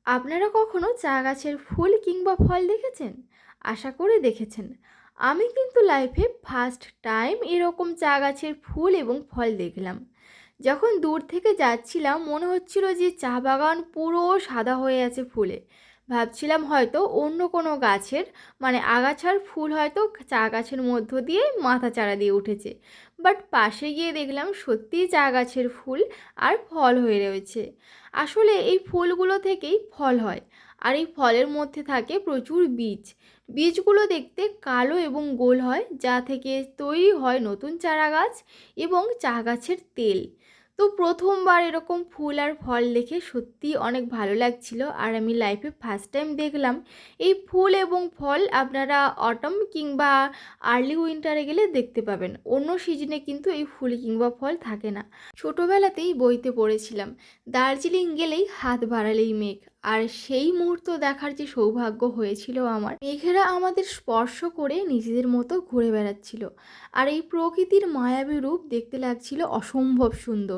আপনারা কখনো চা গাছের ফুল কিংবা ফল দেখেছেন? আশা করি দেখেছেন। আমি কিন্তু লাইফে ফার্স্ট টাইম এরকম চা গাছের ফুল এবং ফল দেখলাম। যখন দূর থেকে যাচ্ছিলাম মনে হচ্ছিল যে চা বাগান পুরো সাদা হয়ে আছে ফুলে। ভাবছিলাম হয়তো অন্য কোনো গাছের আগাছার ফুল হয়তো চা গাছের মধ্য দিয়ে মাথা চারা দিয়ে উঠেছে। বাট পাশে গিয়ে দেখলাম সত্যিই চা গাছের ফুল আর ফল হয়ে রয়েছে। আসলে এই ফুলগুলো থেকেই ফল হয়, আর এই ফলের মধ্যে থাকে প্রচুর বীজ। বীজগুলো দেখতে কালো এবং গোল হয়, যা থেকে তৈরি হয় নতুন চারা গাছ এবং চা গাছের তেল। তো প্রথমবার এরকম ফুল আর ফল দেখে সত্যিই অনেক ভালো লাগছিল, আর আমি লাইফে ফার্স্ট টাইম দেখলাম। এই ফুল এবং ফল আপনারা অটম কিংবা আর্লি উইন্টারে গেলে দেখতে পাবেন, অন্য সিজনে কিন্তু এই ফুল কিংবা ফল থাকে না। ছোটোবেলাতেই বইতে পড়েছিলাম, দার্জিলিং গেলেই হাত বাড়ালেই মেঘ। আর সেই মুহূর্ত দেখার যে সৌভাগ্য হয়েছিল আমার, মেঘেরা আমাদের স্পর্শ করে নিজেদের মতো ঘুরে বেড়াচ্ছিল, আর এই প্রকৃতির মায়াবী রূপ দেখতে লাগছিল অসম্ভব সুন্দর।